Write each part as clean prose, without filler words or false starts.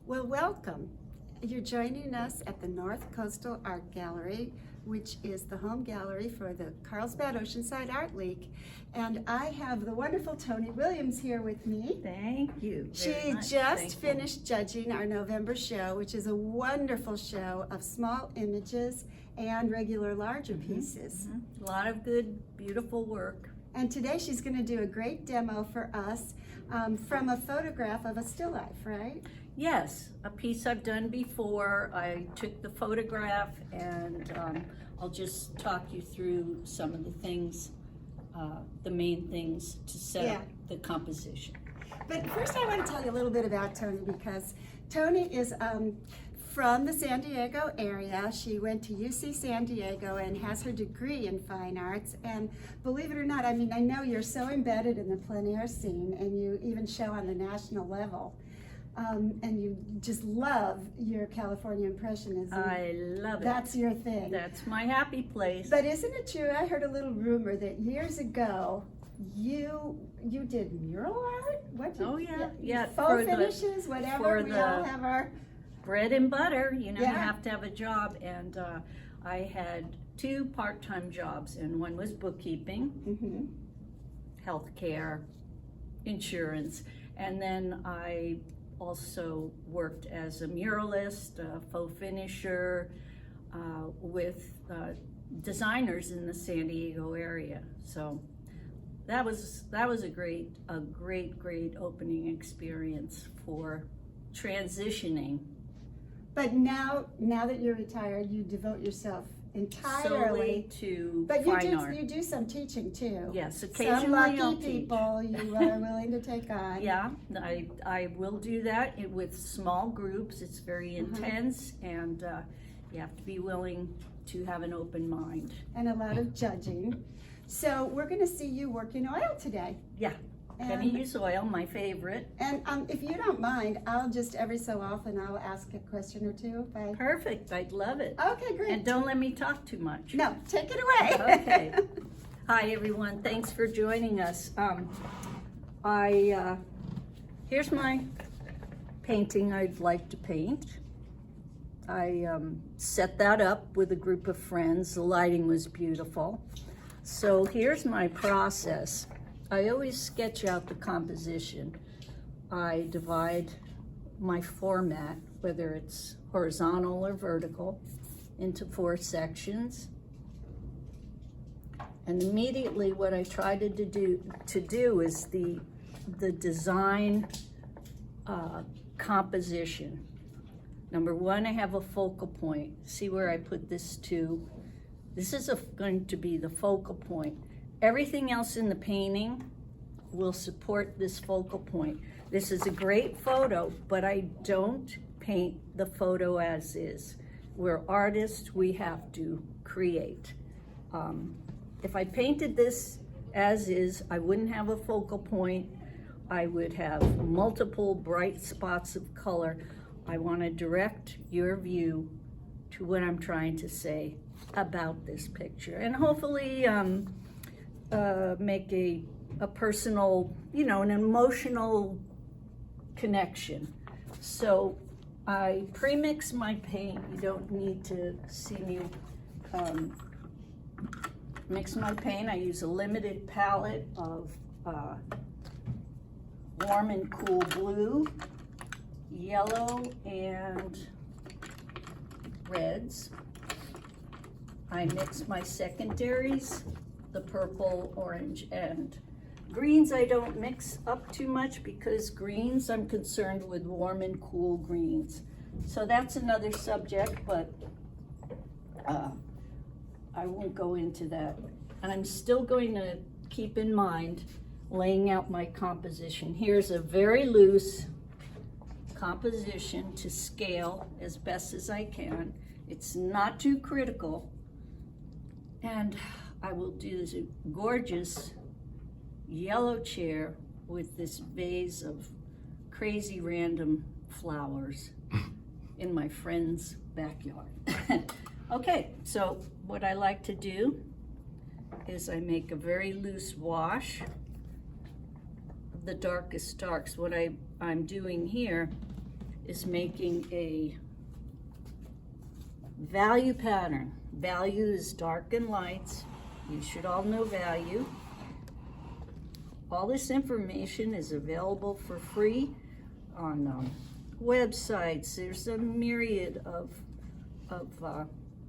Well, welcome. You're joining us at the North Coastal Art Gallery, which is the home gallery for the Carlsbad Oceanside Art League. And I have the wonderful Toni Williams here with me. Thank you. She just finished judging our November show, which is a wonderful show of small images and regular larger pieces. A lot of good, beautiful work. And today she's going to do a great demo for us from a photograph of a still life, right? Yes, a piece I've done before. I took the photograph and I'll just talk you through some of the things, the main things to set up the composition. But first I want to tell you a little bit about Toni, because Toni is from the San Diego area. She went to UC San Diego and has her degree in fine arts. And believe it or not, I mean, I know you're so embedded in the plein air scene and you even show on the national level. And you just love your California Impressionism. I love it. That's your thing. That's my happy place. But isn't it true? I heard a little rumor that years ago you did mural art. What did, oh yeah. Faux finishes, whatever. We all have our bread and butter. You know, you have to have a job, and I had 2 part-time jobs, and one was bookkeeping, healthcare, insurance, and then I also worked as a muralist, a faux finisher, with designers in the San Diego area. So that was a great opening experience for transitioning. But now that you're retired, you devote yourself entirely solely to but fine art. You do some teaching too. Yes, occasionally some lucky I'll people teach. You are willing to take on. Yeah, I will do that with small groups. It's very intense, and you have to be willing to have an open mind. And a lot of judging. So we're going to see you work in oil today. Yeah, penny use oil, my favorite. And if you don't mind, I'll just every so often I'll ask a question or two. Perfect, I'd love it. Okay, great. And don't let me talk too much. No, take it away. Okay. Hi everyone, thanks for joining us. Here's my painting I'd like to paint. I set that up with a group of friends. The lighting was beautiful. So here's my process. I always sketch out the composition. I divide my format, whether it's horizontal or vertical, into 4 sections. And immediately what I try to do is the design composition. Number 1, I have a focal point. See where I put this to? This is going to be the focal point. Everything else in the painting will support this focal point. This is a great photo, but I don't paint the photo as is. We're artists, we have to create. If I painted this as is, I wouldn't have a focal point. I would have multiple bright spots of color. I want to direct your view to what I'm trying to say about this picture, and hopefully make a personal, an emotional connection. So I pre-mix my paint. You don't need to see me mix my paint. I use a limited palette of warm and cool blue, yellow, and reds. I mix my secondaries, the purple, orange, and greens. I don't mix up too much because greens, I'm concerned with warm and cool greens. So that's another subject, but I won't go into that. And I'm still going to keep in mind laying out my composition. Here's a very loose composition to scale as best as I can. It's not too critical. And I will do this gorgeous yellow chair with this vase of crazy random flowers in my friend's backyard. Okay, so what I like to do is I make a very loose wash of the darkest darks. What I'm doing here is making a value pattern. Value is dark and lights. You should all know value. All this information is available for free on websites. There's a myriad of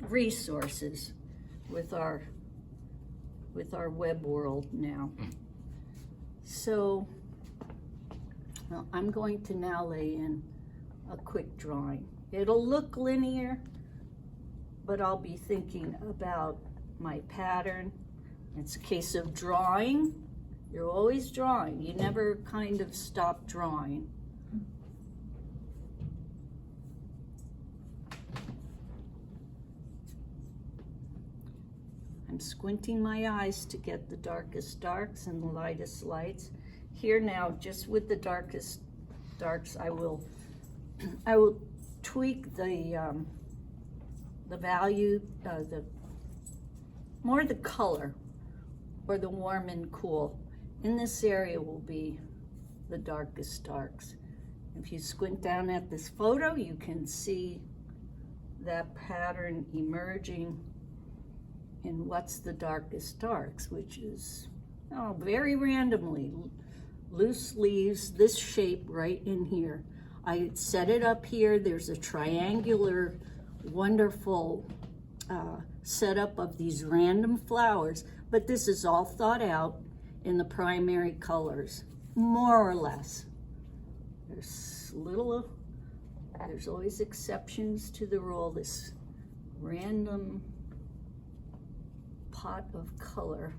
resources with our web world now. So well, I'm going to now lay in a quick drawing. It'll look linear, but I'll be thinking about my pattern. It's a case of drawing. You're always drawing. You never kind of stop drawing. I'm squinting my eyes to get the darkest darks and the lightest lights. Here now, just with the darkest darks, I will tweak the value, more the color, or the warm and cool. In this area will be the darkest darks. If you squint down at this photo, you can see that pattern emerging in what's the darkest darks, which is very randomly. Loose leaves this shape right in here. I set it up here. There's a triangular, wonderful setup of these random flowers, but this is all thought out in the primary colors, more or less. There's always exceptions to the rule. This random pot of color.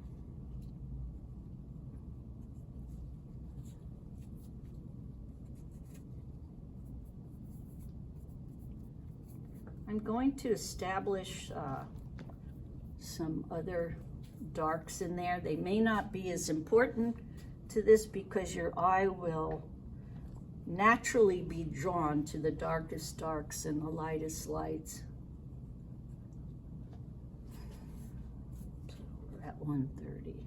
I'm going to establish some other darks in there. They may not be as important to this because your eye will naturally be drawn to the darkest darks and the lightest lights. So we're at 1:30.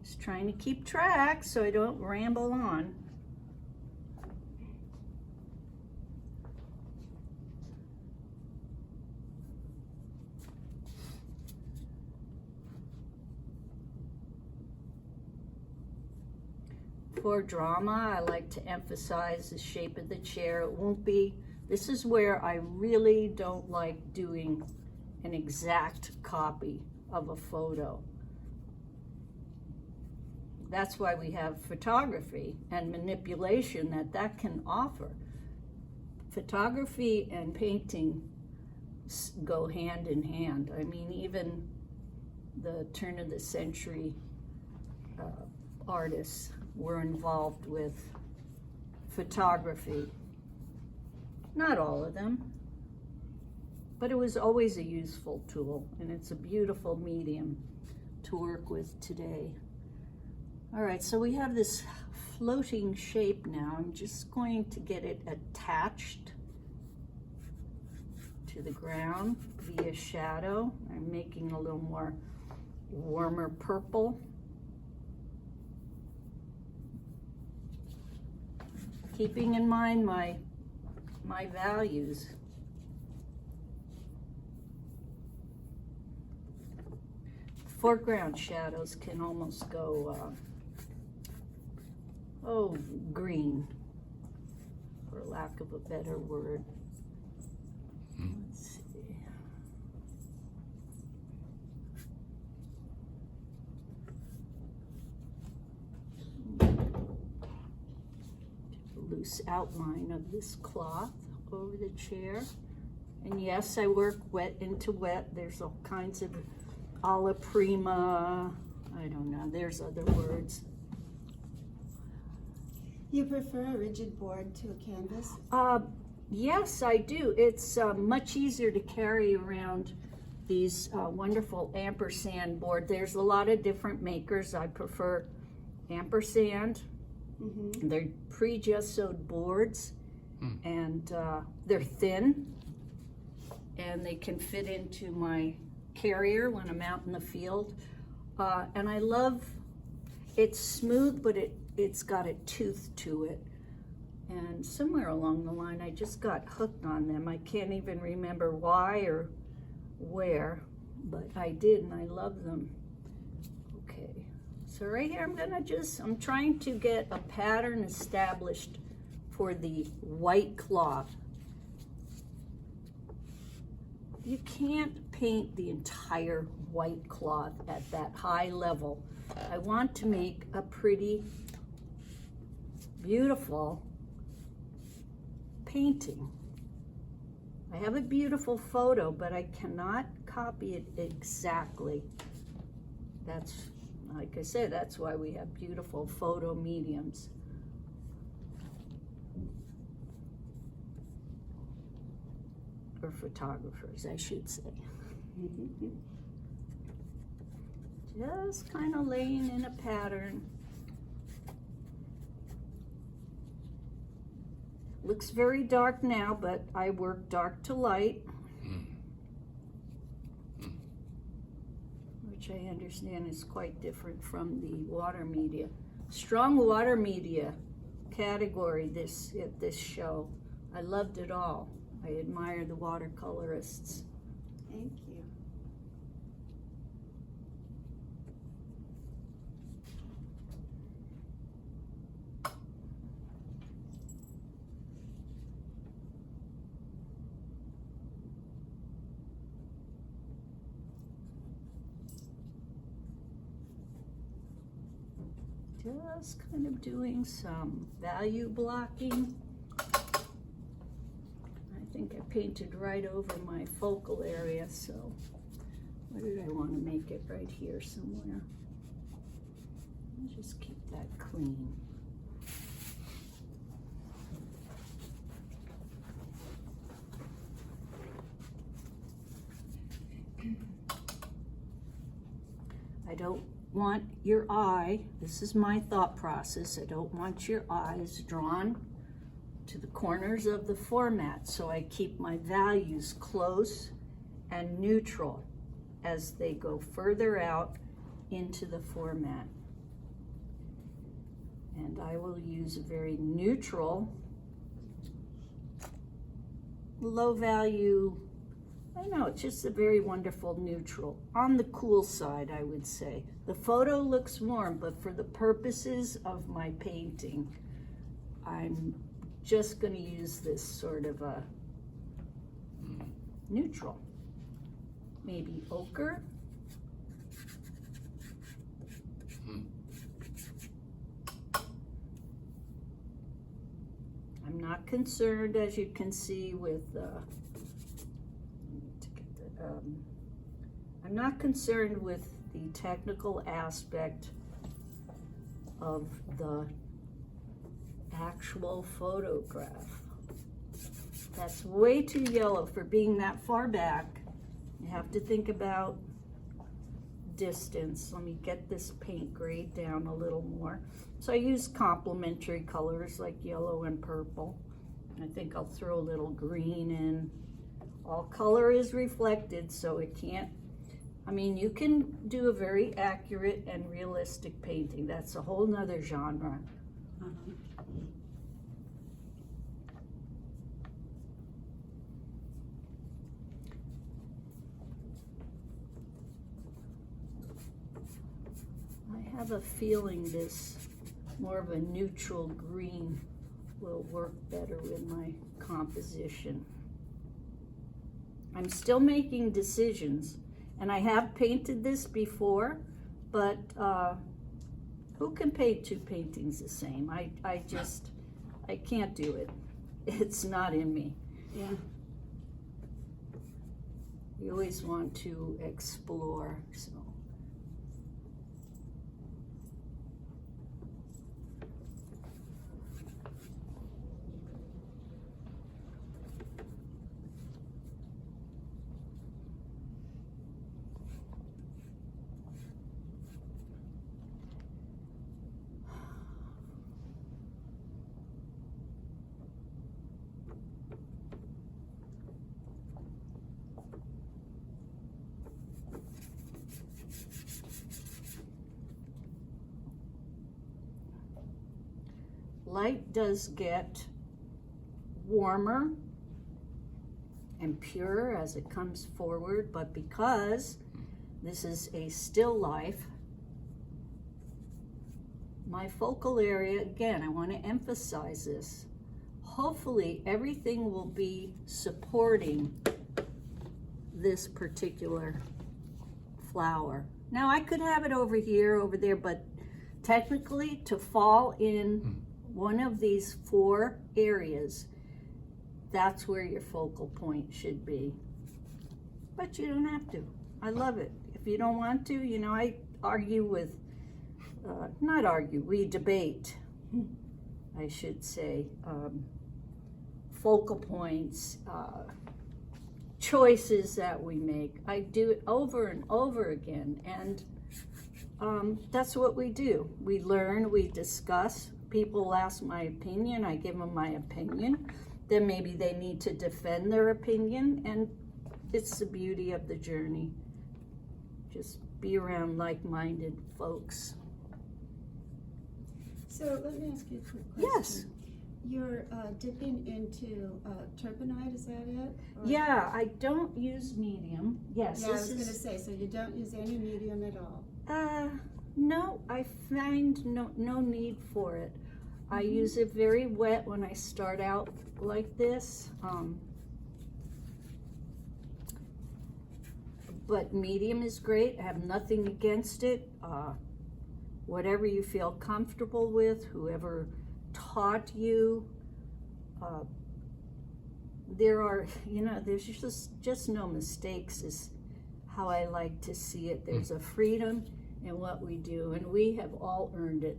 Just trying to keep track so I don't ramble on. For drama, I like to emphasize the shape of the chair. It won't be, this is where I really don't like doing an exact copy of a photo. That's why we have photography and manipulation that can offer. Photography and painting go hand in hand. I mean, even the turn of the century artists were involved with photography. Not all of them, but it was always a useful tool, and it's a beautiful medium to work with today. All right, so we have this floating shape now. I'm just going to get it attached to the ground via shadow. I'm making a little more warmer purple. Keeping in mind my values. Foreground shadows can almost go, green, for lack of a better word. Let's see. Loose outline of this cloth over the chair. And yes, I work wet into wet. There's all kinds of alla prima, I don't know, there's other words. You prefer a rigid board to a canvas? Yes, I do. It's much easier to carry around these wonderful ampersand board. There's a lot of different makers. I prefer ampersand. Mm-hmm. They're pre-gessoed boards, and they're thin, and they can fit into my carrier when I'm out in the field. And I love, it's smooth, but it's got a tooth to it. And somewhere along the line, I just got hooked on them. I can't even remember why or where, but I did, and I love them. Okay, so right here, I'm trying to get a pattern established for the white cloth. You can't paint the entire white cloth at that high level. I want to make a pretty, beautiful painting. I have a beautiful photo, but I cannot copy it exactly. That's, like I said, that's why we have beautiful photo mediums. Or photographers, I should say. Just kind of laying in a pattern. Looks very dark now, but I work dark to light, which I understand is quite different from the water media. Strong water media category at this show. I loved it all. I admire the watercolorists. Thank you. Just kind of doing some value blocking. I think I painted right over my focal area, so where did I want to make it? Right here somewhere. I'll just keep that clean. I don't want your eye, this is my thought process, I don't want your eyes drawn to the corners of the format, so I keep my values close and neutral as they go further out into the format. And I will use a very neutral, low value, I know, it's just a very wonderful neutral. On the cool side, I would say. The photo looks warm, but for the purposes of my painting, I'm just going to use this sort of a neutral. Maybe ochre. I'm not concerned, as you can see, with I'm not concerned with the technical aspect of the actual photograph. That's way too yellow for being that far back. You have to think about distance. Let me get this paint grade down a little more. So I use complementary colors like yellow and purple. I think I'll throw a little green in. All color is reflected, so it can't, I mean, you can do a very accurate and realistic painting. That's a whole nother genre. I have a feeling this more of a neutral green will work better with my composition. I'm still making decisions, and I have painted this before, but who can paint two paintings the same? I can't do it. It's not in me. Yeah. You always want to explore, so. Light does get warmer and pure as it comes forward, but because this is a still life, my focal area, again, I want to emphasize this, hopefully everything will be supporting this particular flower. Now I could have it over here, over there, but technically to fall in one of these 4 areas, that's where your focal point should be. But you don't have to. I love it. If you don't want to, you know, I argue with, not argue, we debate, I should say, focal points, choices that we make. I do it over and over again, and that's what we do. We learn, we discuss. People ask my opinion, I give them my opinion. Then maybe they need to defend their opinion, and it's the beauty of the journey. Just be around like-minded folks. So let me ask you a quick question. Yes. You're dipping into turpentine, is that it? Or- Yeah, I don't use medium. Yes, Yeah, I was this going to is. say, so you don't use any medium at all? No, I find no need for it. I use it very wet when I start out like this. But medium is great. I have nothing against it. Whatever you feel comfortable with, whoever taught you. There are, you know, there's just no mistakes is how I like to see it. There's a freedom in what we do, and we have all earned it.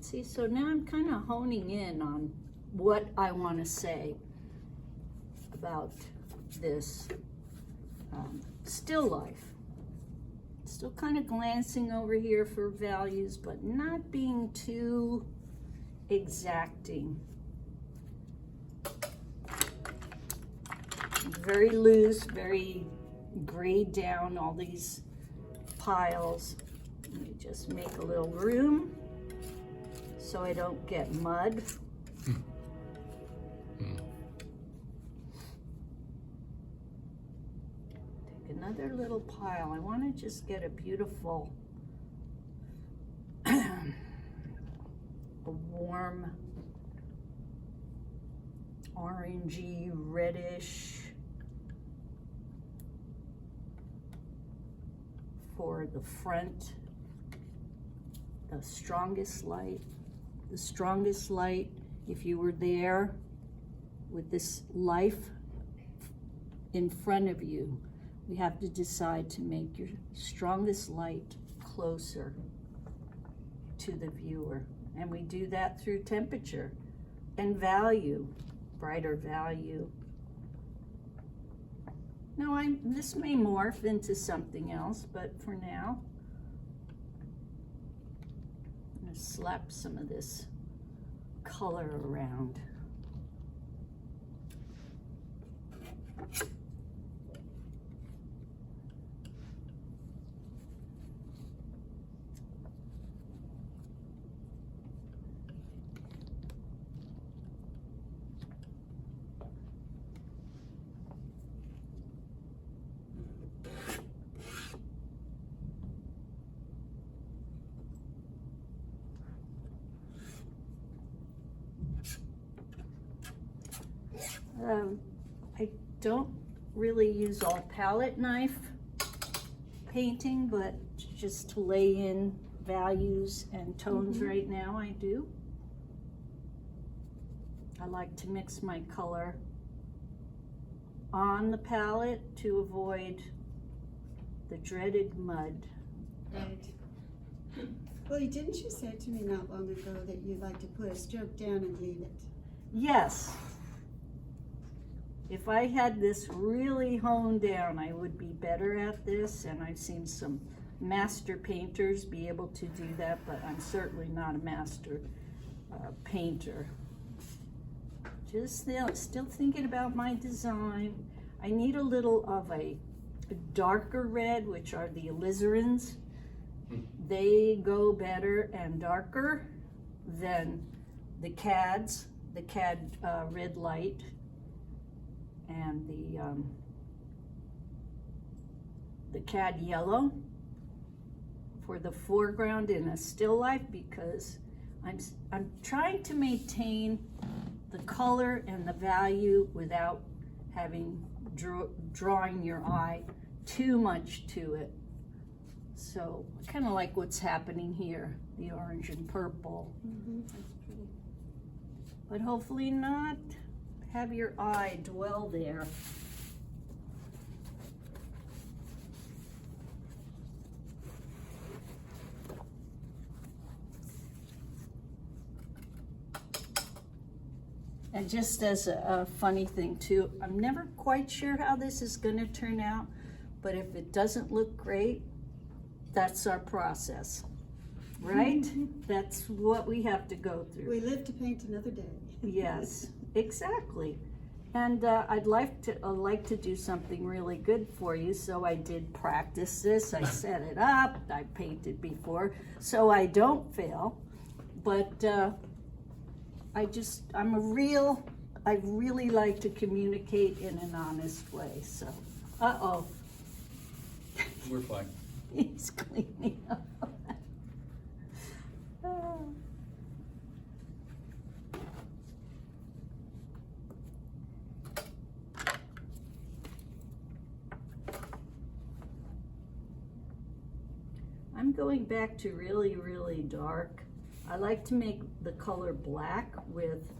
See, so now I'm kind of honing in on what I want to say about this still life. Still kind of glancing over here for values, but not being too exacting. Very loose, very grayed down, all these piles. Let me just make a little room so I don't get mud. Take another little pile. I want to just get a beautiful, a warm, orangey, reddish for the front. The strongest light. The strongest light, if you were there with this life in front of you, we have to decide to make your strongest light closer to the viewer. And we do that through temperature and value, brighter value. Now, this may morph into something else, but for now, slap some of this color around. I don't really use all palette knife painting, but just to lay in values and tones right now I do. I like to mix my color on the palette to avoid the dreaded mud. Right. Well, didn't you say to me not long ago that you like to put a stroke down and leave it? Yes. If I had this really honed down, I would be better at this, and I've seen some master painters be able to do that, but I'm certainly not a master painter. Just still thinking about my design. I need a little of a darker red, which are the alizarans. they go better and darker than the CAD red light and the CAD yellow for the foreground in a still life, because I'm trying to maintain the color and the value without having drawing your eye too much to it. So kind of like what's happening here, the orange and purple. That's pretty. But hopefully not have your eye dwell there. And just as a funny thing too, I'm never quite sure how this is going to turn out, but if it doesn't look great, that's our process, right? That's what we have to go through. We live to paint another day. Yes, exactly. And I'd like to do something really good for you, so I did practice this. I set it up, I painted before, so I don't fail. But I really like to communicate in an honest way, so. Uh-oh. We're fine. He's cleaning up. Oh. I'm going back to really, really dark. I like to make the color black with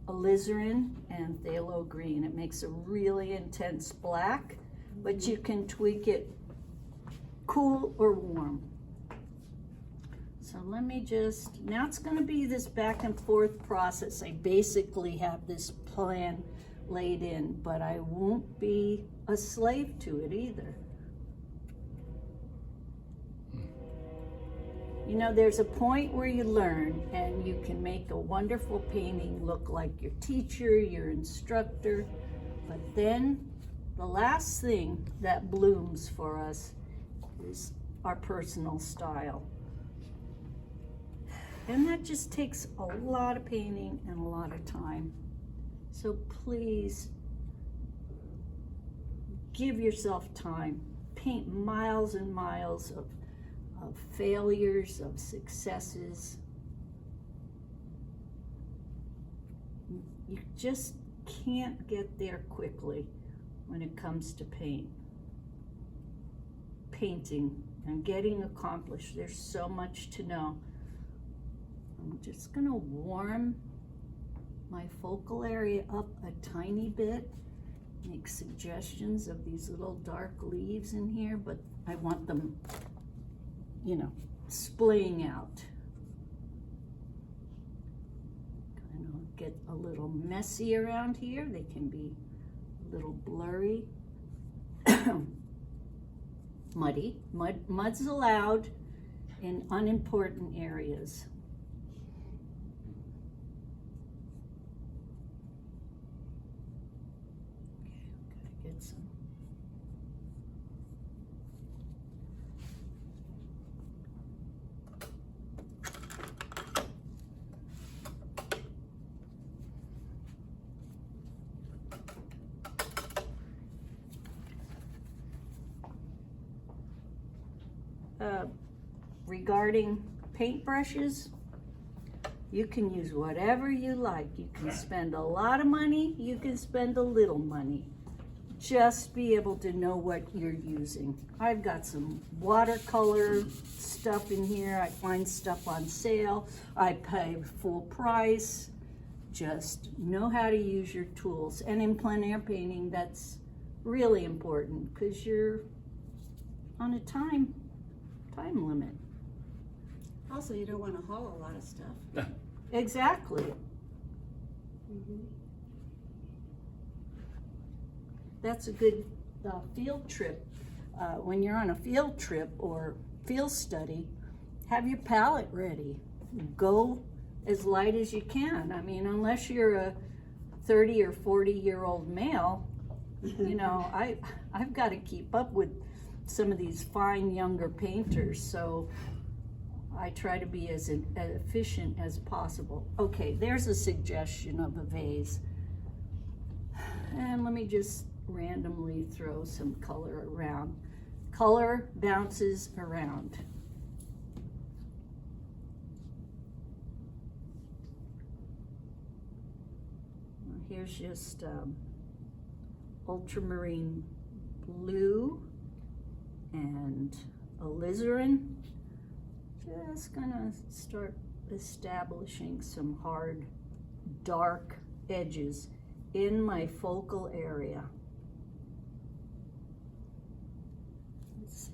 alizarin and phthalo green. It makes a really intense black, but you can tweak it cool or warm. So let me just, now it's going to be this back and forth process. I basically have this plan laid in, but I won't be a slave to it either. You know, there's a point where you learn and you can make a wonderful painting look like your teacher, your instructor, but then the last thing that blooms for us is our personal style. And that just takes a lot of painting and a lot of time. So please give yourself time. Paint miles and miles of failures, of successes. You just can't get there quickly when it comes to painting and getting accomplished. There's so much to know. I'm just gonna warm my focal area up a tiny bit, make suggestions of these little dark leaves in here, but I want them, you know, splaying out. Kind of get a little messy around here. They can be a little blurry. Muddy. Mud's allowed in unimportant areas. Okay, gotta get some. Regarding paintbrushes, you can use whatever you like. You can spend a lot of money, you can spend a little money. Just be able to know what you're using. I've got some watercolor stuff in here. I find stuff on sale. I pay full price. Just know how to use your tools. And in plein air painting, that's really important because you're on a time limit. Also, you don't want to haul a lot of stuff. Exactly. Mm-hmm. That's a good field trip. When you're on a field trip or field study, have your palette ready. Go as light as you can. I mean, unless you're a 30 or 40-year-old male, you know, I've got to keep up with some of these fine younger painters. So I try to be as efficient as possible. Okay, there's a suggestion of a vase. And let me just randomly throw some color around. Color bounces around. Here's just ultramarine blue and alizarin. Just gonna start establishing some hard, dark edges in my focal area. Let's see.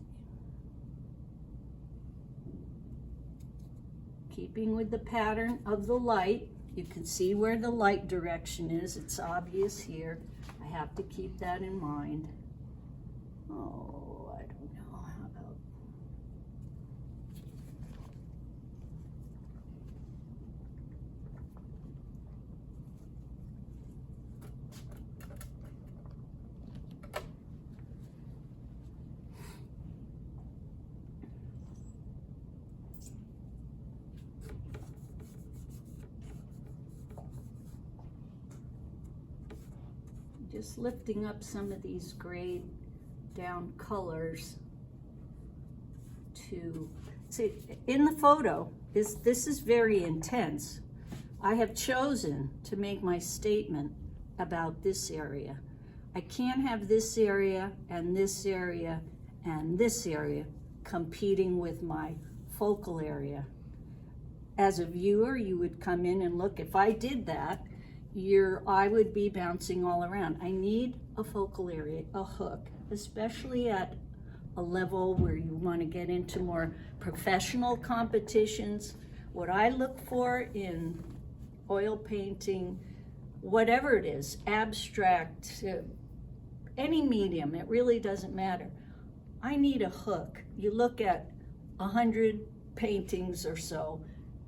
Keeping with the pattern of the light, you can see where the light direction is. It's obvious here. I have to keep that in mind. Oh, I don't know. How about just lifting up some of these grayed down colors to see in the photo. This is very intense. I have chosen to make my statement about this area. I can't have this area and this area and this area competing with my focal area. As a viewer, you would come in and look. If I did that, your eye would be bouncing all around. I need a focal area, a hook, especially at a level where you want to get into more professional competitions. What I look for in oil painting, whatever it is, abstract, any medium, it really doesn't matter. I need a hook. You look at 100 paintings or so,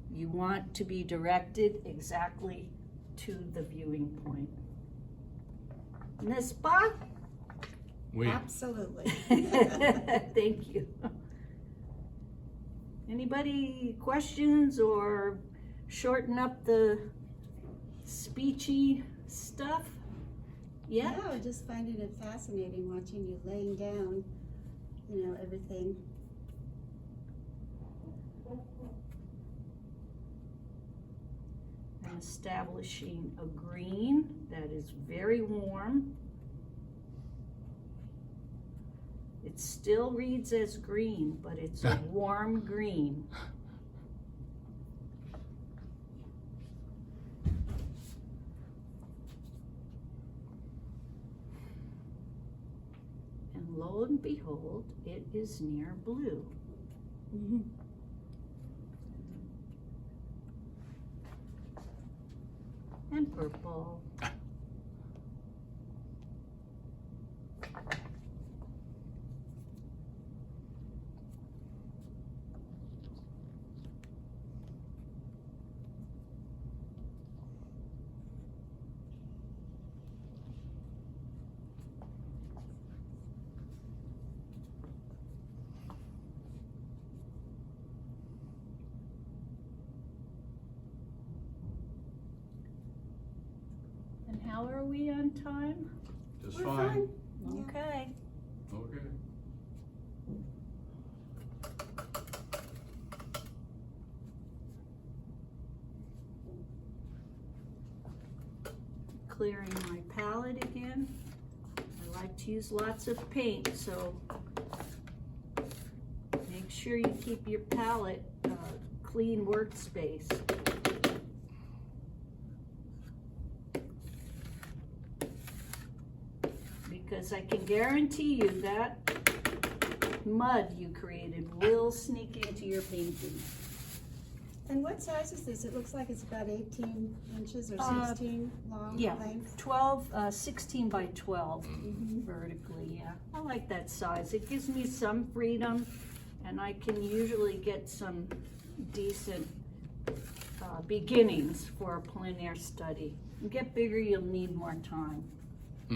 you want to be directed exactly to the viewing point. N'est-ce pas? Oui. Absolutely. Thank you. Anybody questions or shorten up the speechy stuff? Yeah? No, just finding it fascinating watching you laying down, you know, everything. I'm establishing a green that is very warm. It still reads as green, but it's a warm green. And lo and behold, it is near blue. Mm-hmm. And purple. And how are we on time? Just We're fine. fine. Yeah. Okay. Okay. Clearing my palette again. I like to use lots of paint, so make sure you keep your palette clean workspace. Because I can guarantee you that mud you created will sneak into your painting. And what size is this? It looks like it's about 18 inches or 16 long Yeah, length. 16 by 12 vertically, yeah. I like that size. It gives me some freedom, and I can usually get some decent beginnings for a plein air study. You get bigger, you'll need more time.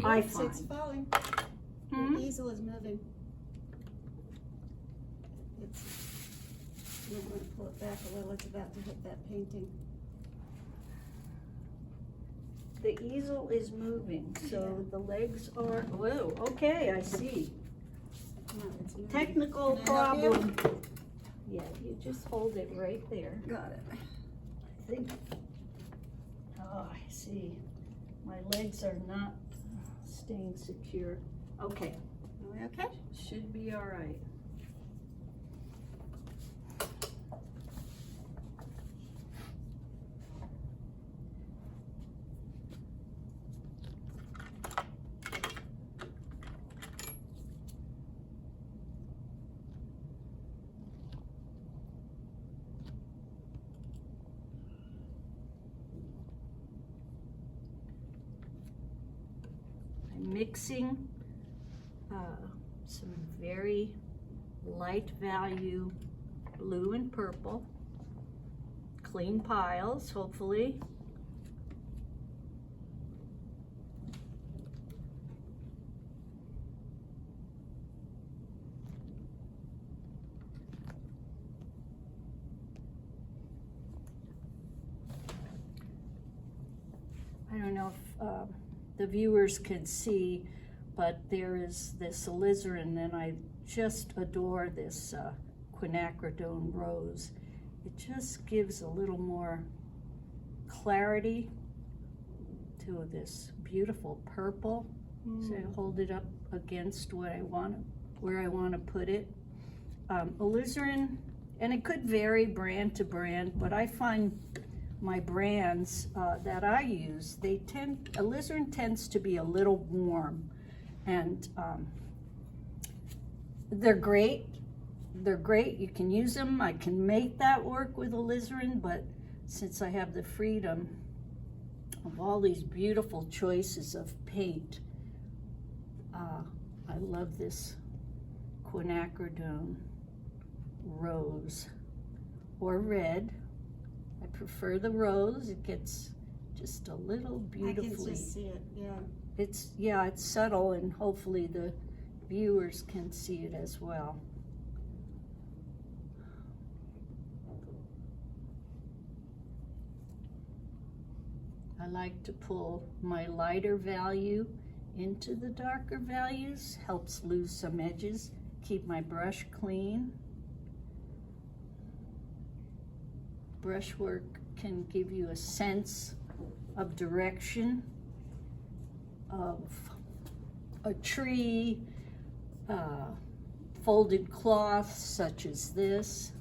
I It's find. falling. Hmm? The easel is moving. It's You want to pull it back a little, it's about to hit that painting. The easel is moving, so Yeah. the legs are, whoa, okay, I see. No, it's moving. Technical Can I help you? problem. Yeah, you just hold it right there. Got it. I think, oh, I see. My legs are not staying secure. Okay, Are we okay? should be all right. I'm mixing some very light value blue and purple, clean piles, hopefully. I don't know if the viewers can see, but there is this alizarin, and I just adore this quinacridone rose. It just gives a little more clarity to this beautiful purple. So I hold it up against what I want, where I want to put it. Alizarin, and it could vary brand to brand, but I find my brands that I use, alizarin tends to be a little warm, and they're great. They're great. You can use them. I can make that work with alizarin, but since I have the freedom of all these beautiful choices of paint, I love this quinacridone rose or red. I prefer the rose. It gets just a little beautifully. I can just see it, yeah. It's subtle, and hopefully the viewers can see it as well. I like to pull my lighter value into the darker values, helps lose some edges, keep my brush clean. Brushwork can give you a sense of direction, of a tree, folded cloth such as this.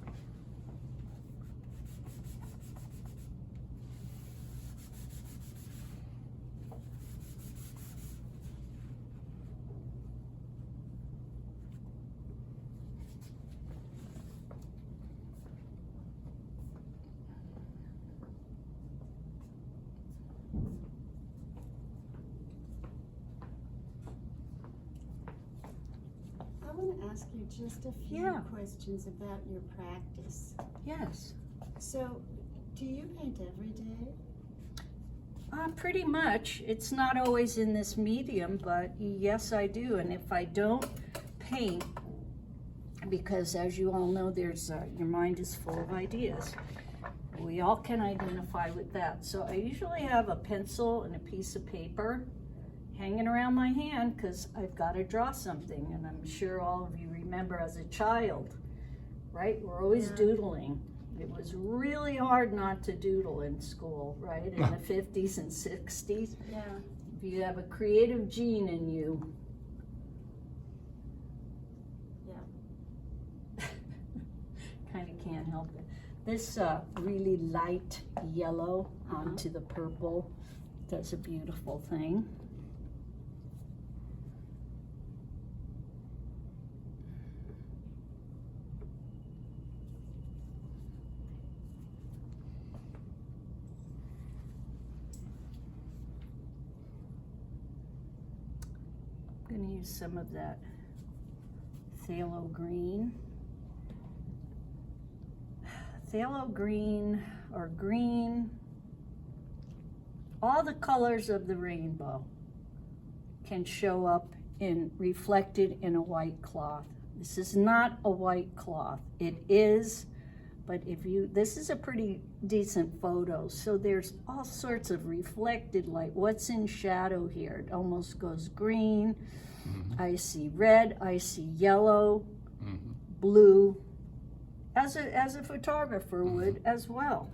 I want to ask you just a few Yeah. questions about your practice. Yes. So, do you paint every day? Pretty much. It's not always in this medium, but yes, I do. And if I don't paint, because as you all know, there's your mind is full of ideas. We all can identify with that. So I usually have a pencil and a piece of paper hanging around my hand because I've got to draw something. And I'm sure all of you remember as a child, right? We're always Yeah. doodling. It was really hard not to doodle in school, right? In the 50s and 60s. Yeah. If you have a creative gene in you, Yeah. kind of can't help it. This really light yellow onto the purple does a beautiful thing. I'm going to use some of that phthalo green. Phthalo green or green, all the colors of the rainbow can show up reflected in a white cloth. This is not a white cloth. It is But this is a pretty decent photo. So there's all sorts of reflected light. What's in shadow here? It almost goes green. Mm-hmm. I see red, I see yellow, Mm-hmm. blue, as a photographer would as well.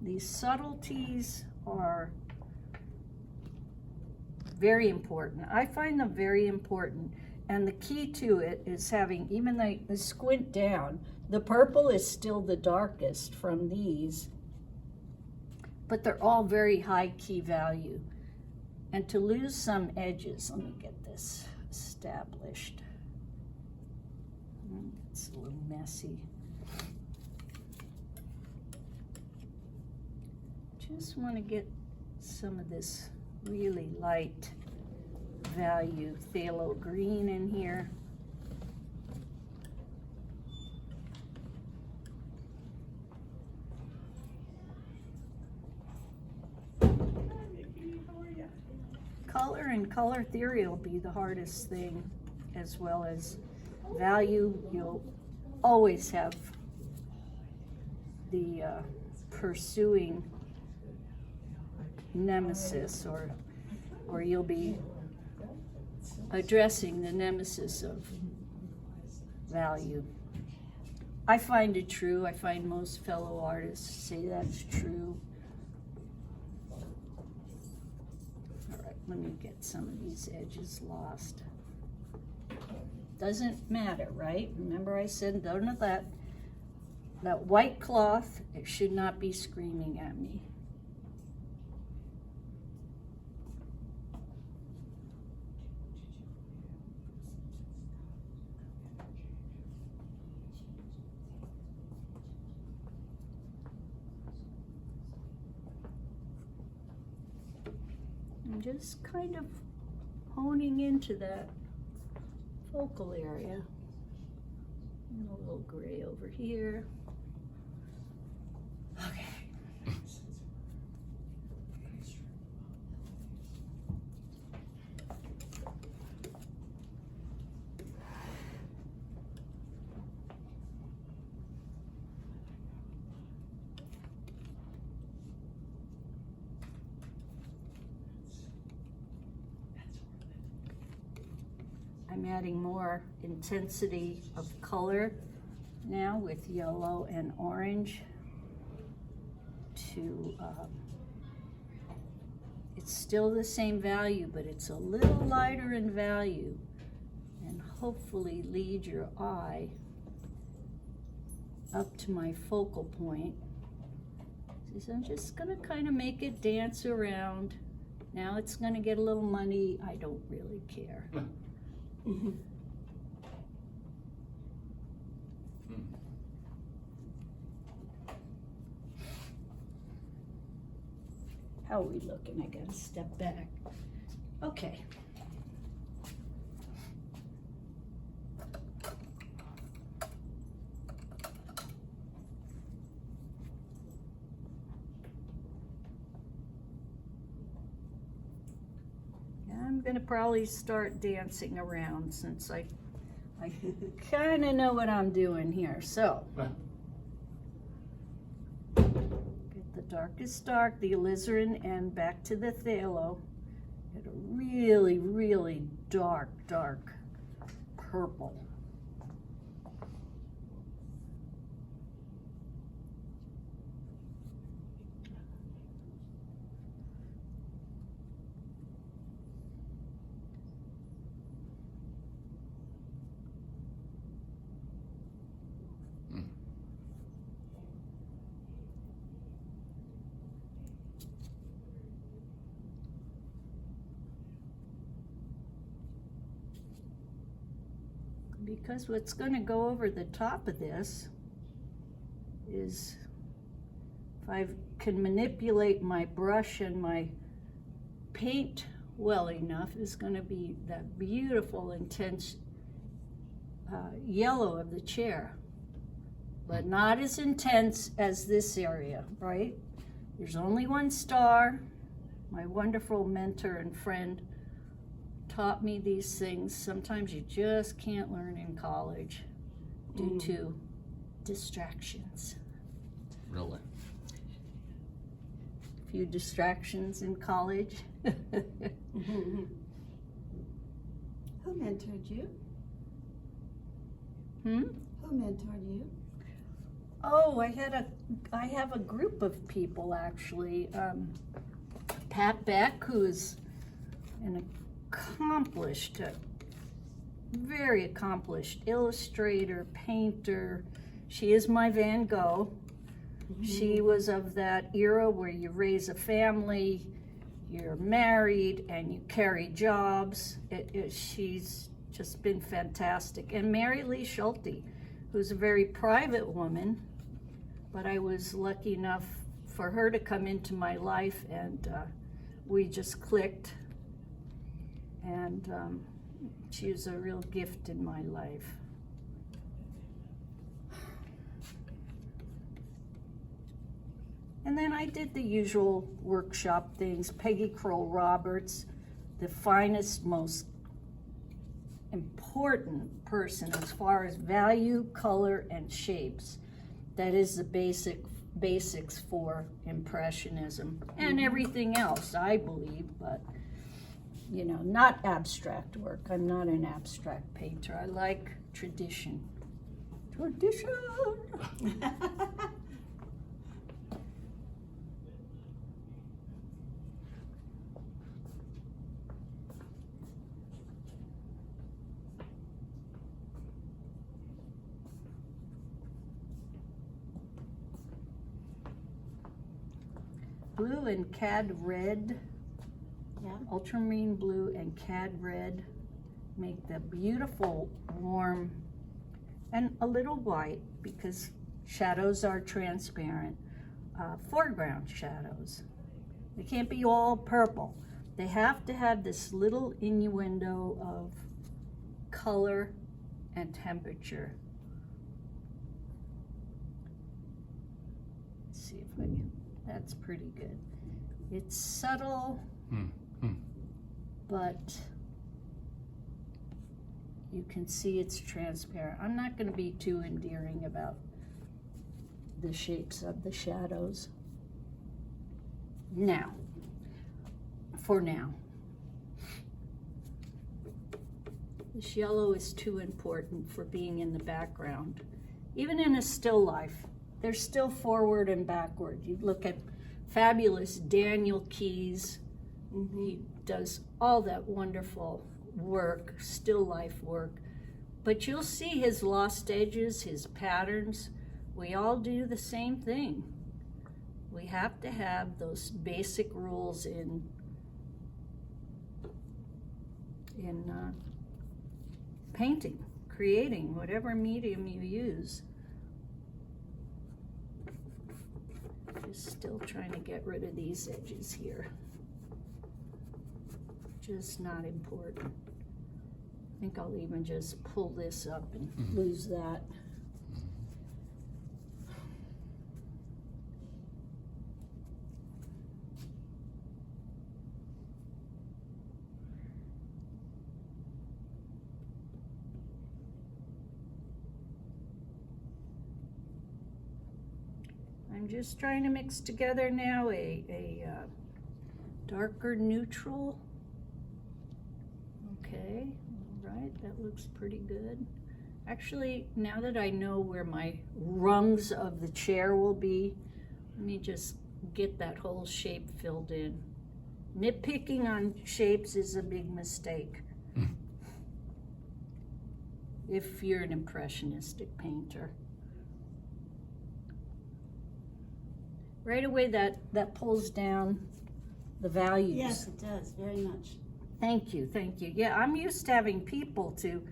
These subtleties are very important. I find them very important. And the key to it is having, even the squint down, the purple is still the darkest from these, but they're all very high key value. And to lose some edges, let me get this established. It's a little messy. Just want to get some of this really light value phthalo green in here. Color and color theory will be the hardest thing, as well as value. You'll always have the pursuing nemesis, or you'll be addressing the nemesis of value. I find it true. I find most fellow artists say that's true. All right, let me get some of these edges lost. Doesn't matter, right? Remember I said none of that white cloth, it should not be screaming at me. I'm just kind of honing into that focal area. And a little gray over here. Okay. I'm adding more intensity of color now with yellow and orange to, it's still the same value, but it's a little lighter in value, and hopefully lead your eye up to my focal point. So I'm just gonna kind of make it dance around. Now it's gonna get a little muddy. I don't really care. How are we looking? I gotta step back. Okay. I'm gonna probably start dancing around since I kind of know what I'm doing here. So, get the darkest dark, the alizarin, and back to the phthalo. Get a really, really dark purple. Because what's going to go over the top of this is, if I can manipulate my brush and my paint well enough, is going to be that beautiful intense yellow of the chair, but not as intense as this area, right? There's only one star. My wonderful mentor and friend taught me these things. Sometimes you just can't learn in college due to distractions. Really? Few distractions in college. Who mentored you? Hmm? Who mentored you? Oh, I have a group of people actually. Pat Beck, who's an accomplished, very accomplished illustrator, painter. She is my Van Gogh. She was of that era where you raise a family, you're married, and you carry jobs. She's just been fantastic. And Mary Lee Schulte, who's a very private woman, but I was lucky enough for her to come into my life, and we just clicked. And she was a real gift in my life. And then I did the usual workshop things. Peggy Kroll Roberts, the finest, most important person as far as value, color, and shapes. That is the basics for Impressionism and everything else, I believe, but you know, not abstract work. I'm not an abstract painter. I like tradition. Tradition! Blue and cad red, Yeah. ultramarine blue and cad red make the beautiful warm, and a little white because shadows are transparent, foreground shadows. They can't be all purple. They have to have this little innuendo of color and temperature. Let's see if I can. That's pretty good. It's subtle, but you can see it's transparent. I'm not going to be too endearing about the shapes of the shadows. Now, for now. This yellow is too important for being in the background. Even in a still life, they're still forward and backward. You look at fabulous Daniel Keyes. He does all that wonderful work, still life work. But you'll see his lost edges, his patterns. We all do the same thing. We have to have those basic rules in painting, creating, whatever medium you use. Just still trying to get rid of these edges here. Just not important. I think I'll even just pull this up and lose that. I'm just trying to mix together now a darker neutral. Okay, all right, that looks pretty good. Actually, now that I know where my rungs of the chair will be, let me just get that whole shape filled in. Nitpicking on shapes is a big mistake if you're an impressionistic painter. Right away that pulls down the values. Yes, it does, very much. Thank you, thank you. Yeah, I'm used to having people to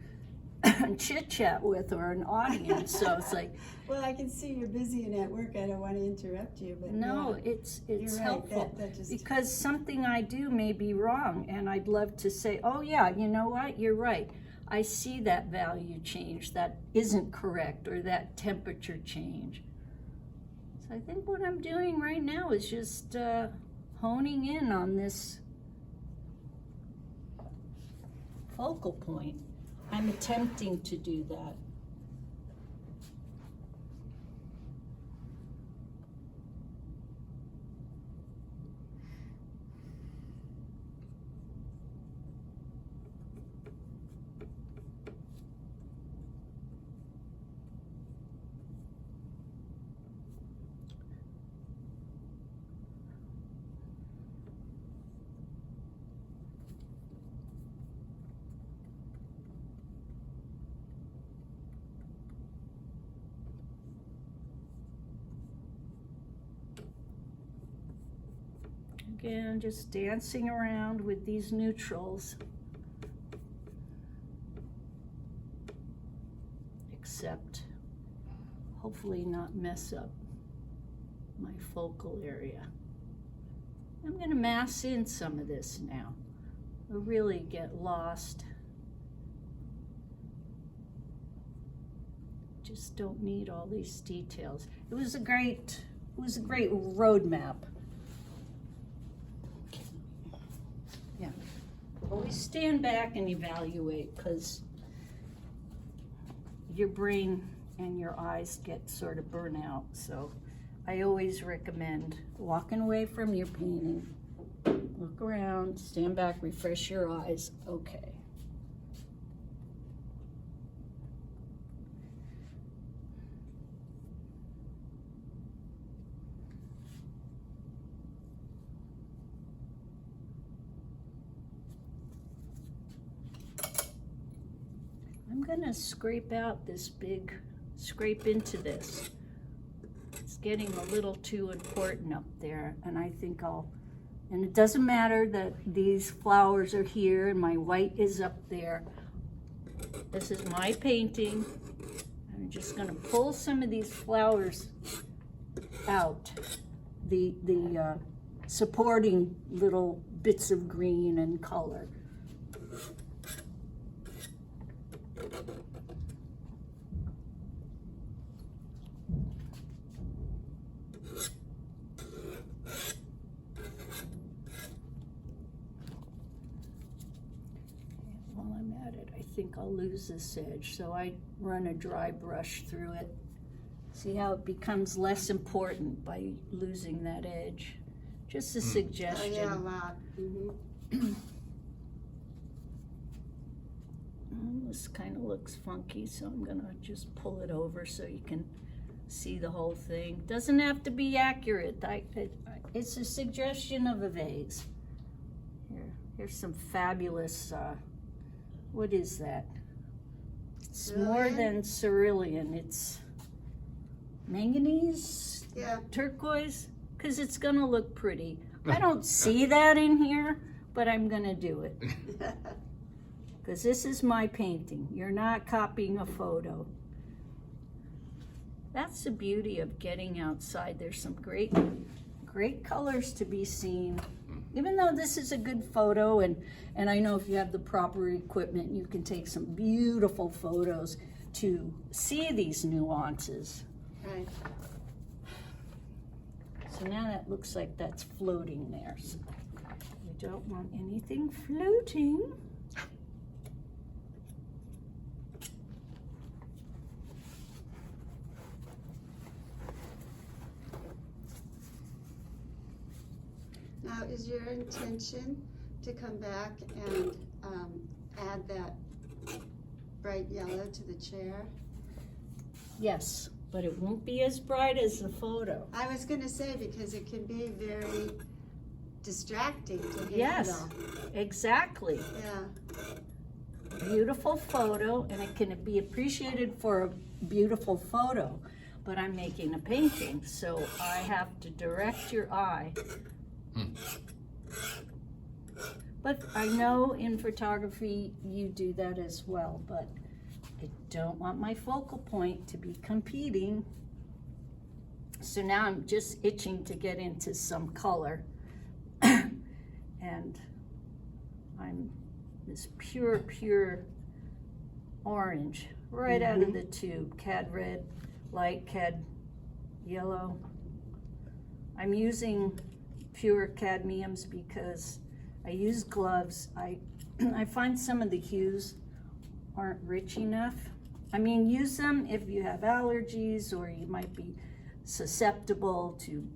chit chat with or an audience, so it's like. Well, I can see you're busy and at work. I don't want to interrupt you, but No, yeah, it's you're right. helpful That just because something I do may be wrong, and I'd love to say, oh yeah, you know what, you're right. I see that value change that isn't correct, or that temperature change. So I think what I'm doing right now is just honing in on this focal point. I'm attempting to do that. Again, just dancing around with these neutrals. Except, hopefully not mess up my focal area. I'm gonna mass in some of this now. I'll really get lost. Just don't need all these details. It was a great roadmap. Yeah. Always stand back and evaluate, because your brain and your eyes get sort of burnt out. So I always recommend walking away from your painting, look around, stand back, refresh your eyes. Okay. I'm gonna scrape out this scrape into this. It's getting a little too important up there, and I think and it doesn't matter that these flowers are here and my white is up there. This is my painting. I'm just gonna pull some of these flowers out, the supporting little bits of green and color. I think I'll lose this edge, so I run a dry brush through it. See how it becomes less important by losing that edge? Just a suggestion. Oh, yeah, a lot. This kind of looks funky, so I'm gonna just pull it over so you can see the whole thing. Doesn't have to be accurate. It's a suggestion of a vase. Here's some fabulous, what is that? It's more than cerulean. It's manganese, turquoise, because it's gonna look pretty. I don't see that in here, but I'm gonna do it. Because this is my painting. You're not copying a photo. That's the beauty of getting outside. There's some great colors to be seen. Even though this is a good photo, and I know if you have the proper equipment, you can take some beautiful photos to see these nuances. Right. So now that looks like that's floating there. So we don't want anything floating. Now, is your intention to come back and add that bright yellow to the chair? Yes, but it won't be as bright as the photo. I was going to say, because it can be very distracting to handle. Yes, exactly. Yeah. Beautiful photo, and it can be appreciated for a beautiful photo, but I'm making a painting, so I have to direct your eye. But I know in photography you do that as well, but I don't want my focal point to be competing. So now I'm just itching to get into some color. And I'm this pure orange right out of the tube. Cad red, light cad yellow. I'm using pure cadmiums because I use gloves. I find some of the hues aren't rich enough. I mean, use them if you have allergies or you might be susceptible to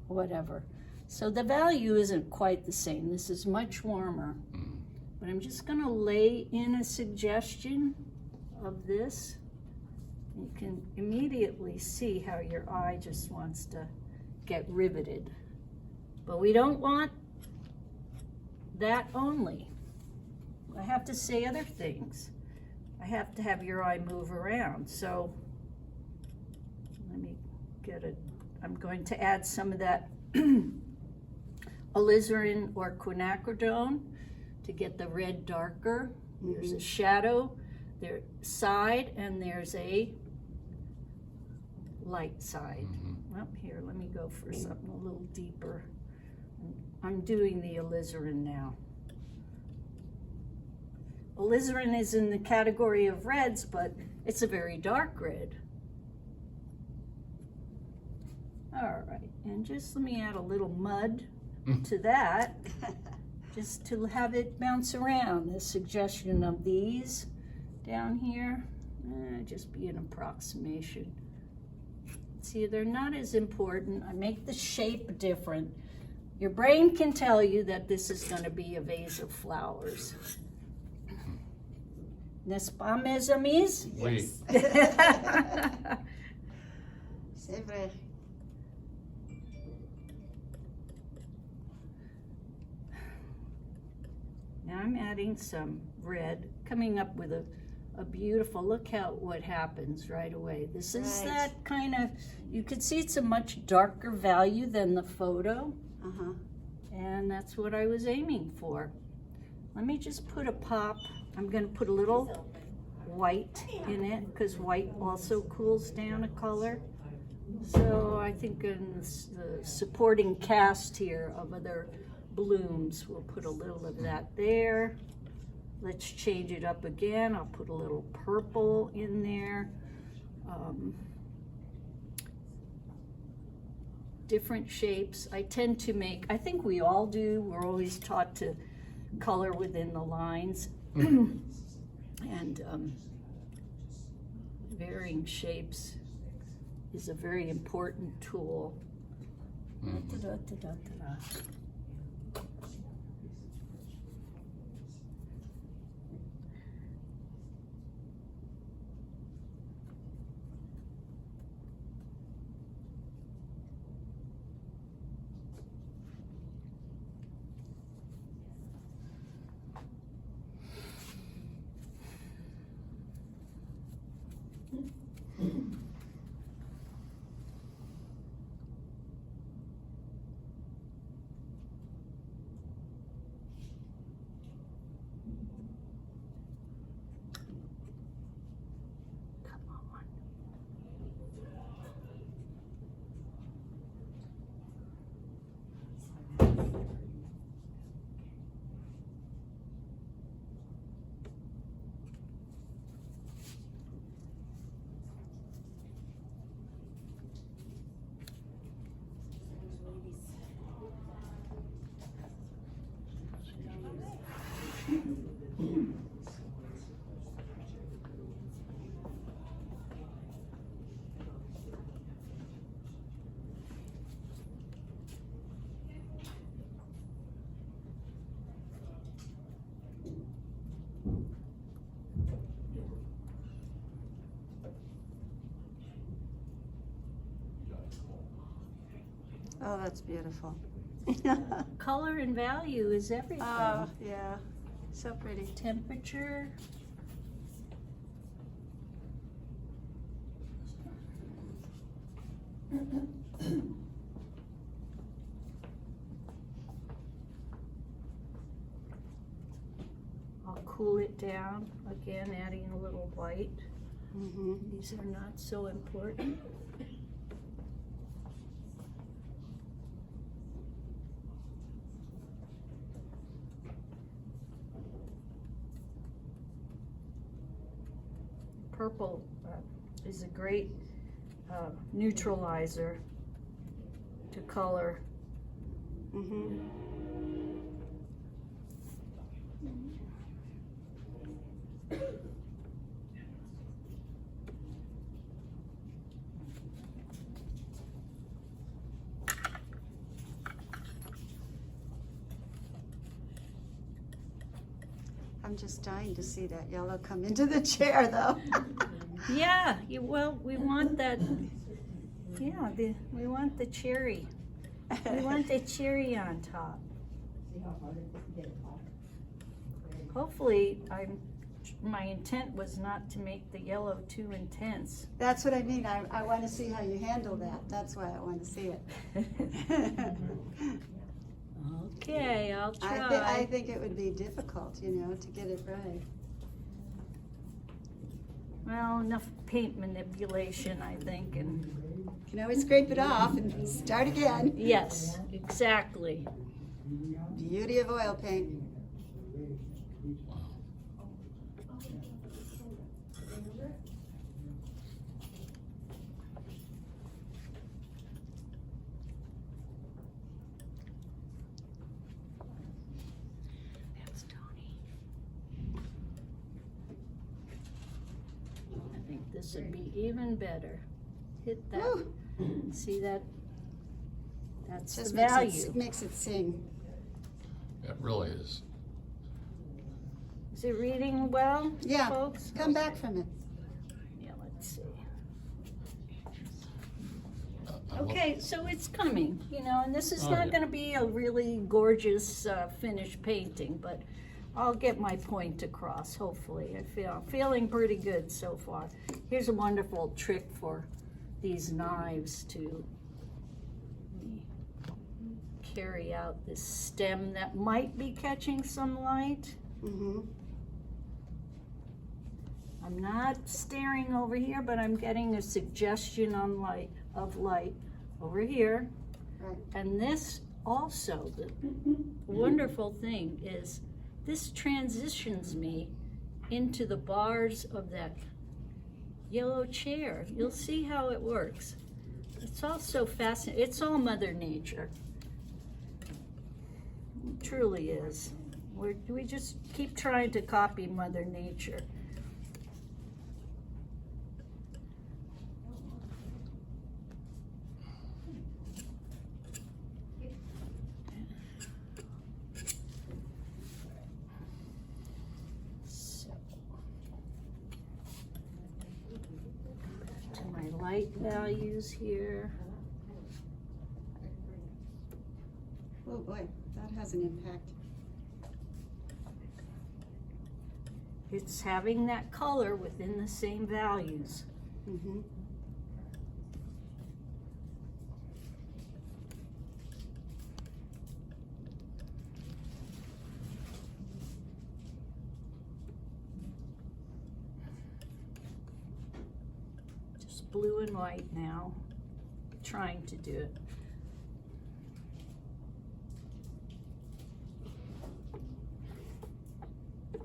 whatever. So the value isn't quite the same. This is much warmer. But I'm just gonna lay in a suggestion of this. You can immediately see how your eye just wants to get riveted. But we don't want that only. I have to say other things. I have to have your eye move around. So let me get it. I'm going to add some of that alizarin or quinacridone to get the red darker. There's a shadow, there's side, and there's a light side. Well, here, let me go for something a little deeper. I'm doing the alizarin now. Alizarin is in the category of reds, but it's a very dark red. All right, and just let me add a little mud to that, just to have it bounce around. The suggestion of these down here, just be an approximation. See, they're not as important. I make the shape different. Your brain can tell you that this is going to be a vase of flowers. N'est-ce pas, mes amis? Oui. C'est vrai. Now I'm adding some red, coming up with a beautiful, look what happens right away. This is Right. that kind of, you can see it's a much darker value than the photo, and that's what I was aiming for. Let me just put a pop. I'm going to put a little white in it, because white also cools down a color. So I think in the supporting cast here of other blooms, we'll put a little of that there. Let's change it up again. I'll put a little purple in there. Different shapes. I tend to make, I think we all do, we're always taught to color within the lines. And varying shapes is a very important tool. Oh, that's beautiful. Color and value is everything. Oh, yeah. So pretty. Temperature. I'll cool it down, again adding a little white. These are not so important. Purple is a great neutralizer to color. I'm just dying to see that yellow come into the chair, though. Yeah, well, we want that. Yeah, we want the cherry. We want the cherry on top. Hopefully, my intent was not to make the yellow too intense. That's what I mean. I want to see how you handle that. That's why I want to see it. Okay, I'll I try. think it would be difficult, you know, to get it right. Well, enough paint manipulation, I think, and You can always scrape it off and start again. yes, exactly. Beauty of oil paint. That's Toni. I think this would be even better. Hit that. Woo. See that? That's the Just value. makes it sing. It really is. Is it reading well, Yeah, folks? come back from it. Yeah, let's see. I love- Okay, so it's coming, you know, and this is Oh, not yeah. gonna be a really gorgeous finished painting, but I'll get my point across, hopefully. I'm feeling pretty good so far. Here's a wonderful trick for these knives to carry out this stem that might be catching some light. Mm-hmm. I'm not staring over here, but I'm getting a suggestion on of light over here. Right. And this also, the wonderful thing is this transitions me into the bars of that yellow chair. You'll see how it works. It's also fascinating. It's all Mother Nature. It truly is. We just keep trying to copy Mother Nature. So, back to my light values here. Oh boy, that has an impact. It's having that color within the same values. Mm-hmm. Just blue and white now. Trying to do it.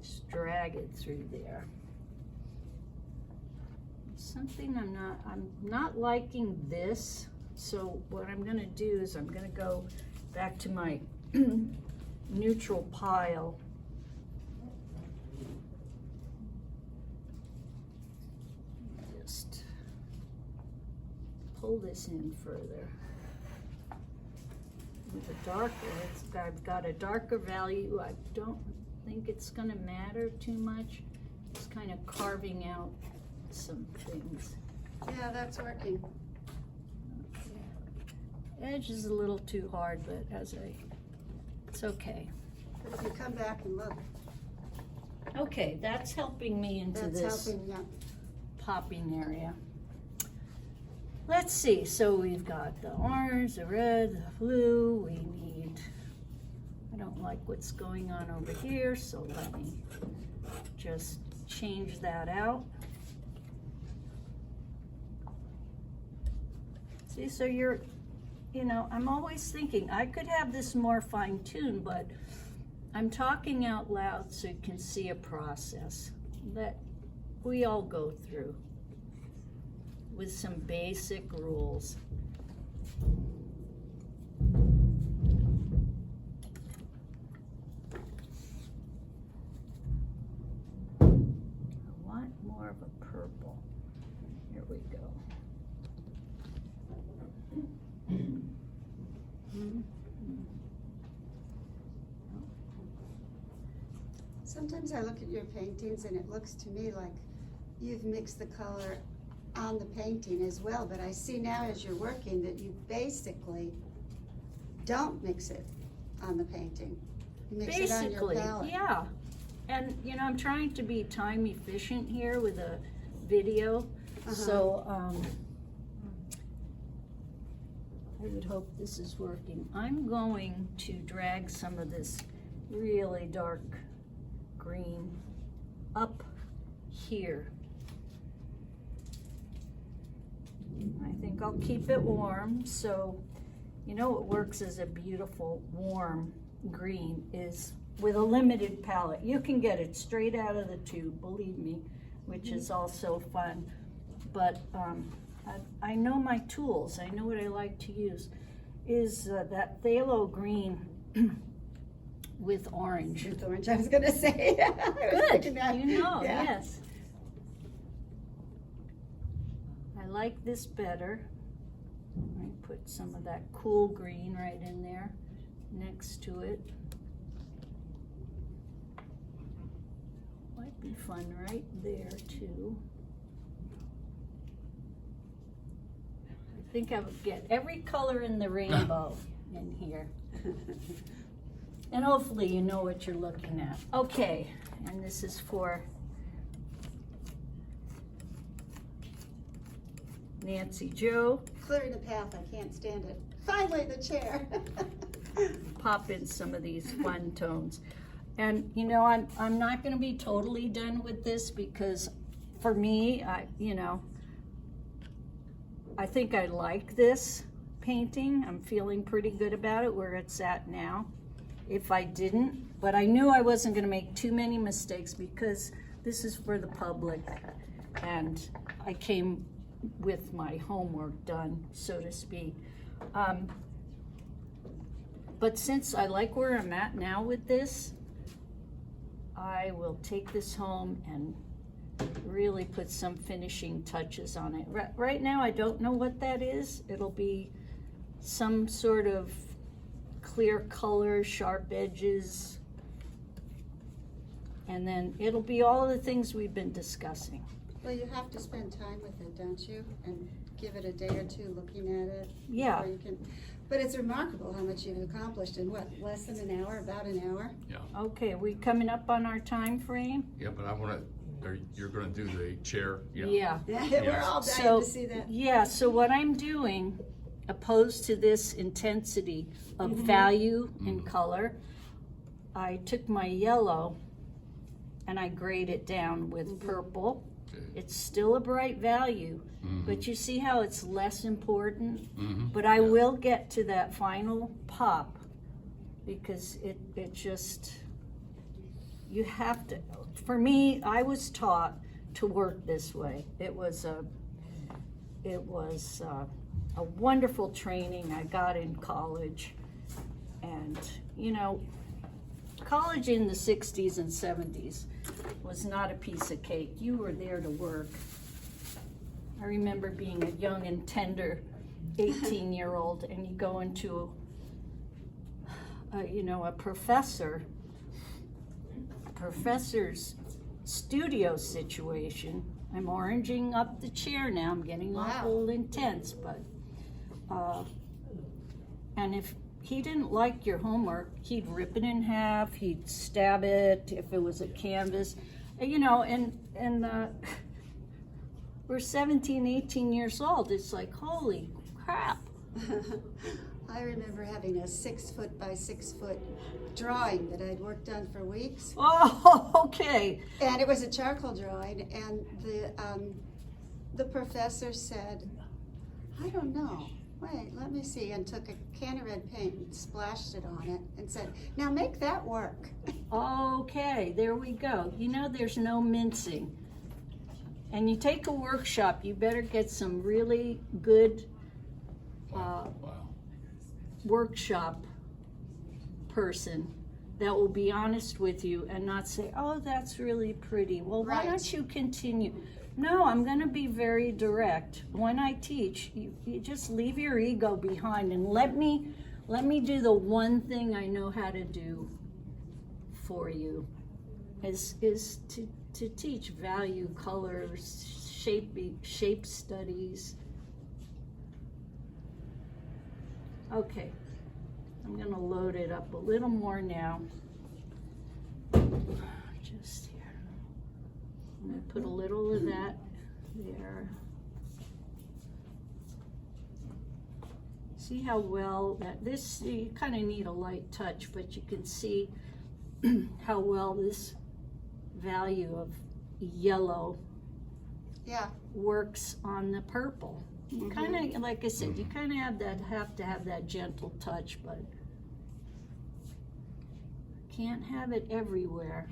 Just drag it through there. Something I'm not liking this, so what I'm gonna do is I'm gonna go back to my neutral pile. Just pull this in further. With a darker, I've got a darker value. I don't think it's gonna matter too much. Just kind of carving out some things. Yeah, that's working. Edge is a little too hard, but it's okay. But if you come back and look, Okay, that's helping me into that's this helping, yeah. popping area. Let's see, so we've got the orange, the red, the blue, we need, I don't like what's going on over here, so let me just change that out. See, so you know, I'm always thinking, I could have this more fine-tuned, but I'm talking out loud so you can see a process that we all go through with some basic rules. I want more of a purple. Here we go. Sometimes I look at your paintings and it looks to me like you've mixed the color on the painting as well, but I see now as you're working that you basically don't mix it on the painting. You mix it on your Basically, palette. yeah. And you know, I'm trying to be time efficient here with a video. Uh-huh. So I would hope this is working. I'm going to drag some of this really dark green up here. I think I'll keep it warm, so you know what works as a beautiful warm green is with a limited palette. You can get it straight out of the tube, believe me, which is also fun. But I know my tools. I know what I like to use. Is that phthalo green with orange. With orange, I was gonna say. Good, you know, Yeah. yes. I like this better. I put some of that cool green right in there next to it. Might be fun right there too. I think I would get every color in the rainbow in here. And hopefully you know what you're looking at. Okay, and this is for Nancy Joe. Clearing the path, I can't stand it. Finally, the chair. Pop in some of these fun tones. And you know, I'm not gonna be totally done with this because for me, I think I like this painting. I'm feeling pretty good about it where it's at now. If I didn't, but I knew I wasn't gonna make too many mistakes because this is for the public and I came with my homework done, so to speak. But since I like where I'm at now with this, I will take this home and really put some finishing touches on it. Right now, I don't know what that is. It'll be some sort of clear color, sharp edges, and then it'll be all of the things we've been discussing. Well, you have to spend time with it, don't you? And give it a day or two looking at it. Yeah. before you can. But it's remarkable how much you've accomplished in what, less than an hour, about an hour? Yeah, Okay, are we coming up on our time frame? yeah, but I wanna, you're gonna do the chair, yeah. Yeah. Yeah, we're all dying So, to see that. yeah, so what I'm doing, opposed to this intensity of value and color, I took my yellow and I grayed it down with purple. Okay. It's still a bright value, but you see how it's less important? Mhm. But I Yeah. will get to that final pop because it just, you have to, for me, I was taught to work this way. It was a wonderful training I got in college. And, you know, college in the 60s and 70s was not a piece of cake. You were there to work. I remember being a young and tender 18-year-old and you go into a professor's studio situation. I'm oranging up the chair now. I'm getting a Wow. little intense, but and if he didn't like your homework, he'd rip it in half, he'd stab it if it was a canvas, and we're 17, 18 years old. It's like, holy crap. I remember having a 6 foot by 6 foot drawing that I'd worked on for weeks. Oh, okay. And it was a charcoal drawing, and the professor said, I don't know, wait, let me see, and took a can of red paint and splashed it on it and said, now make that work. Okay, there we go. You know, there's no mincing. And you take a workshop, you better get some really good Wow. workshop person that will be honest with you and not say, oh, that's really pretty. Well, why Right. don't you continue? No, I'm going to be very direct. When I teach, you just leave your ego behind and let me do the one thing I know how to do for you is to teach value, colors, shape studies. Okay, I'm gonna load it up a little more now. Just here. I'm gonna put a little of that there. See how well this, you kind of need a light touch, but you can see how well this value of yellow Yeah. works on the purple. You kind of, like I said, you kind of have to have that gentle touch, but can't have it everywhere.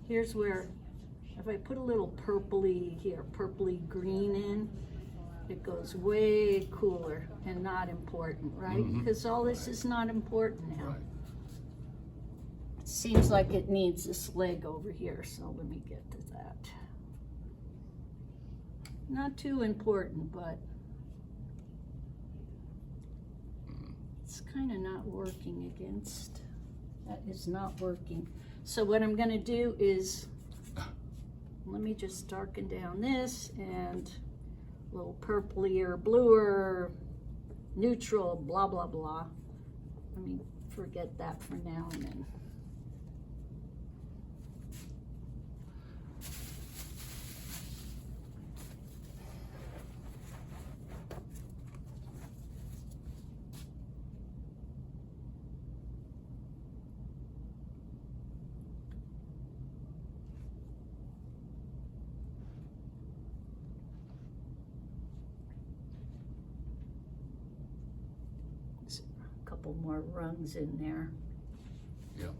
Here's where, if I put a little purpley here, purpley green in, it goes way cooler and not important, right? Because all this is not important now. Right. It seems like it needs this leg over here, so let me get to that. Not too important, but it's kind of not working against. That is not working. So what I'm gonna do is, let me just darken down this and a little purplier, bluer, neutral, blah, blah, blah. Let me forget that for now and then. Couple more rungs in there. Yeah.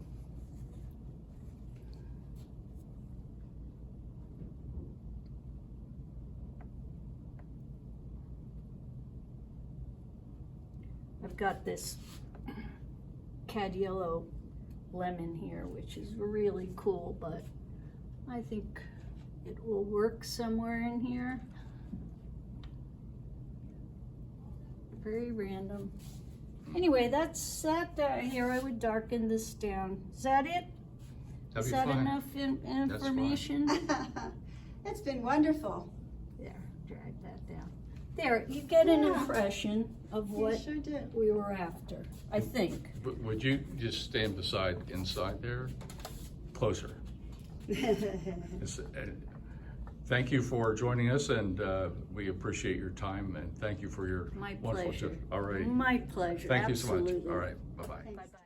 I've got this cad yellow lemon here, which is really cool, but I think it will work somewhere in here. Very random. Anyway, that's that. Here, I would darken this down. Is that it? That'd Is be that fine. enough information? It's been wonderful. There, drag that down. There, you get an Yeah. impression of You what sure did. we were after, I think. But would you just stand inside there? Closer. Thank you for joining us, and we appreciate your time, and thank you for your My wonderful pleasure. tips. All right. My pleasure, Thank you so much. absolutely. All right. Bye-bye. Thanks. Bye-bye.